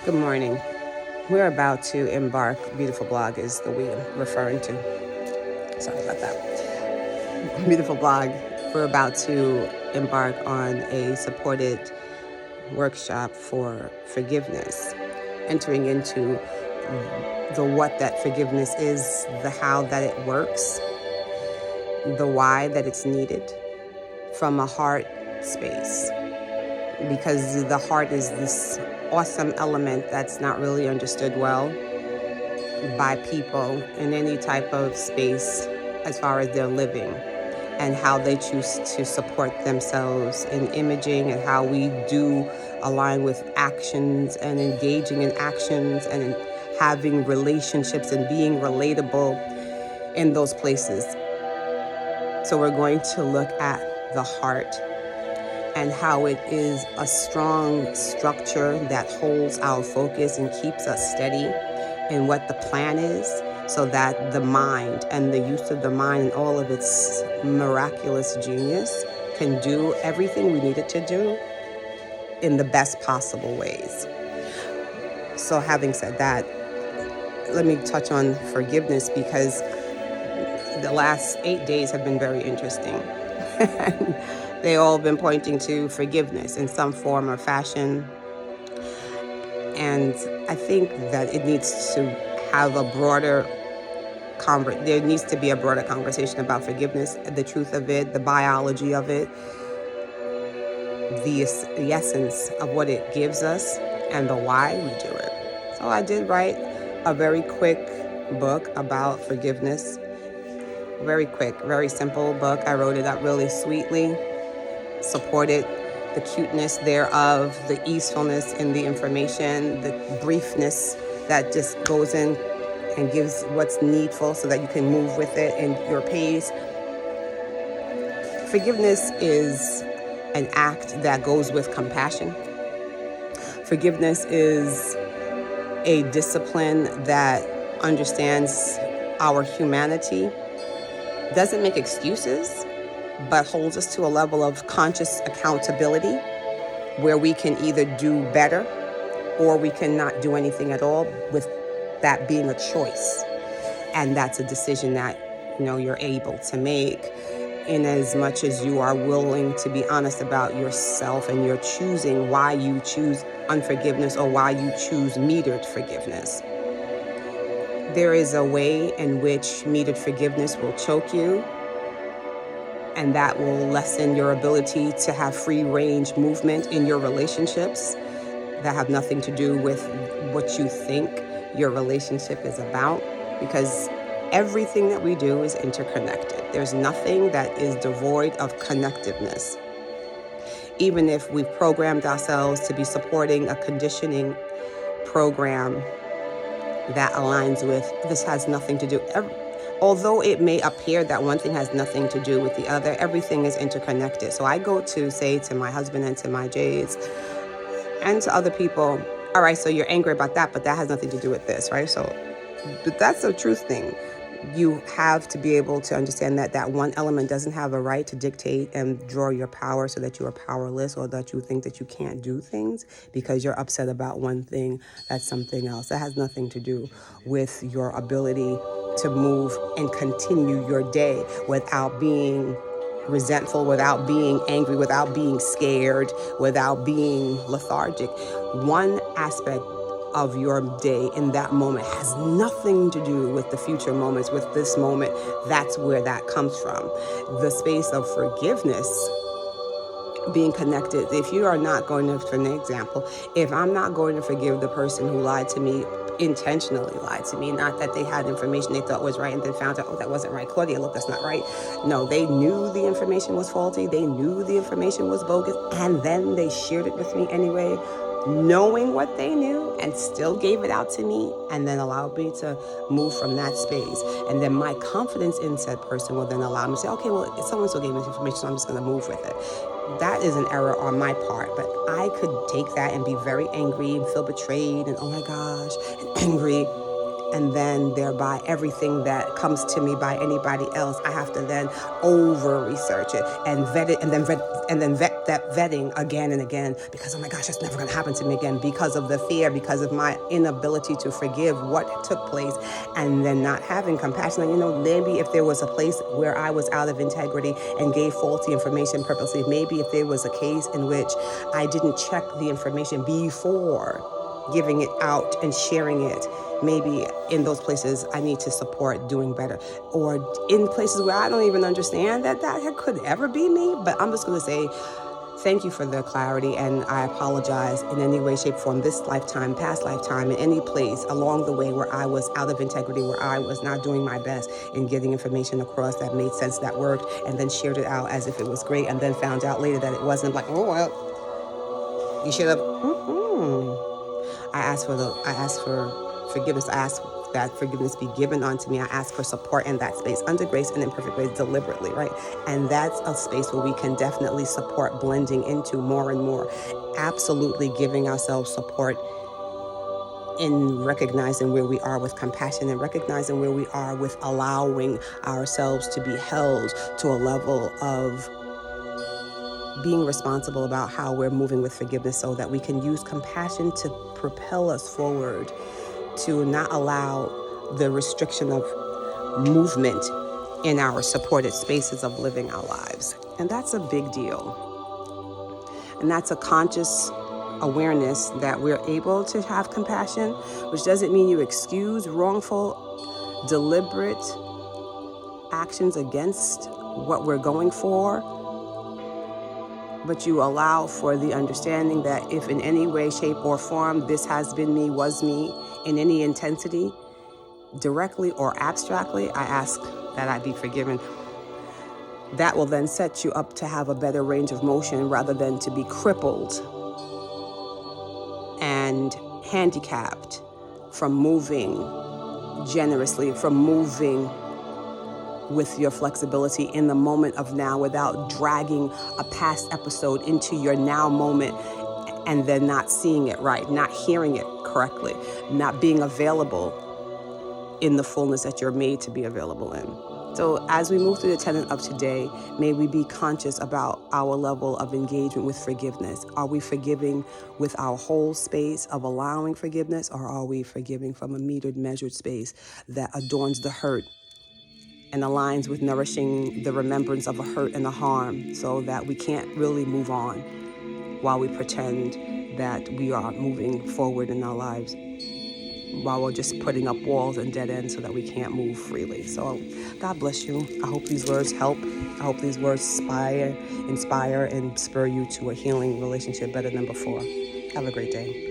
Good morning. We're about to embark, beautiful blog is the we I'm referring to. Sorry about that. Beautiful blog. We're about to embark on a supported workshop for forgiveness, entering into the what that forgiveness is, the how that it works, the why that it's needed from a heart space. Because the heart is this awesome element that's not really understood well by people in any type of space as far as their living and how they choose to support themselves in imaging and how we do align with actions and engaging in actions and in having relationships and being relatable in those places. So we're going to look at the heart and how it is a strong structure that holds our focus and keeps us steady in what the plan is, so that the mind and the use of the mind and all of its miraculous genius can do everything we need it to do in the best possible ways. So having said that, let me touch on forgiveness, because the last 8 days have been very interesting. They all been pointing to forgiveness in some form or fashion. And I think that it needs to have a broader there needs to be a broader conversation about forgiveness, the truth of it, the biology of it, the essence of what it gives us, and the why we do it. So I did write a very quick book about forgiveness. Very quick, very simple book. I wrote it up really sweetly, supported the cuteness thereof, the easefulness in the information, the briefness that just goes in and gives what's needful so that you can move with it in your pace. Forgiveness is an act that goes with compassion. Forgiveness is a discipline that understands our humanity, doesn't make excuses, but holds us to a level of conscious accountability where we can either do better or we cannot do anything at all, with that being a choice. And that's a decision that, you're able to make in as much as you are willing to be honest about yourself and you're choosing why you choose unforgiveness or why you choose metered forgiveness. There is a way in which metered forgiveness will choke you, and that will lessen your ability to have free range movement in your relationships that have nothing to do with what you think your relationship is about, because everything that we do is interconnected. There's nothing that is devoid of connectiveness. Even if we've programmed ourselves to be supporting a conditioning program that aligns with this has nothing to do. Although it may appear that one thing has nothing to do with the other, everything is interconnected. So I go to say to my husband and to my Jays and to other people, all right, so you're angry about that, but that has nothing to do with this, right? So but that's a truth thing. You have to be able to understand that one element doesn't have a right to dictate and draw your power so that you are powerless, or that you think that you can't do things because you're upset about one thing. That's something else. That has nothing to do with your ability to move and continue your day without being resentful, without being angry, without being scared, without being lethargic. One aspect of your day in that moment has nothing to do with the future moments, with this moment. That's where that comes from. The space of forgiveness, being connected. If you are not going to, for an example, if I'm not going to forgive the person who lied to me, intentionally lied to me, not that they had information they thought was right and then found out, oh, that wasn't right. Claudia, look, that's not right. No, they knew the information was faulty. They knew the information was bogus. And then they shared it with me anyway, knowing what they knew, and still gave it out to me, and then allowed me to move from that space. And then my confidence in said person will then allow me to say, okay, well, someone still gave me this information, so I'm just going to move with it. That is an error on my part, but I could take that and be very angry and feel betrayed and oh my gosh, and angry and then thereby everything that comes to me by anybody else, I have to then over research it and vet it, and then vet that vetting again and again, because oh my gosh, that's never going to happen to me again, because of the fear, because of my inability to forgive what took place, and then not having compassion. Like, maybe if there was a place where I was out of integrity and gave faulty information purposely, maybe if there was a case in which I didn't check the information before giving it out and sharing it, maybe in those places I need to support doing better. Or in places where I don't even understand that could ever be me, but I'm just going to say thank you for the clarity, and I apologize in any way, shape, form, this lifetime, past lifetime, in any place along the way where I was out of integrity, where I was not doing my best in getting information across that made sense, that worked, and then shared it out as if it was great, and then found out later that it wasn't. Like, oh well, you should have. I ask for forgiveness. I ask that forgiveness be given unto me. I ask for support in that space, under grace and in perfect grace, deliberately, right? And that's a space where we can definitely support blending into more and more. Absolutely giving ourselves support in recognizing where we are with compassion, and recognizing where we are with allowing ourselves to be held to a level of being responsible about how we're moving with forgiveness, so that we can use compassion to propel us forward, to not allow the restriction of movement in our supported spaces of living our lives. And that's a big deal. And that's a conscious awareness that we're able to have compassion, which doesn't mean you excuse wrongful, deliberate actions against what we're going for, but you allow for the understanding that if in any way, shape, or form this has been me, was me, in any intensity, directly or abstractly, I ask that I be forgiven. That will then set you up to have a better range of motion, rather than to be crippled and handicapped from moving generously, from moving with your flexibility in the moment of now, without dragging a past episode into your now moment and then not seeing it right, not hearing it correctly, not being available in the fullness that you're made to be available in. So as we move through the tenet of today, may we be conscious about our level of engagement with forgiveness. Are we forgiving with our whole space of allowing forgiveness, or are we forgiving from a metered, measured space that adorns the hurt and aligns with nourishing the remembrance of a hurt and a harm, so that we can't really move on while we pretend that we are moving forward in our lives, while we're just putting up walls and dead ends so that we can't move freely. So God bless you. I hope these words help. I hope these words inspire and spur you to a healing relationship better than before. Have a great day.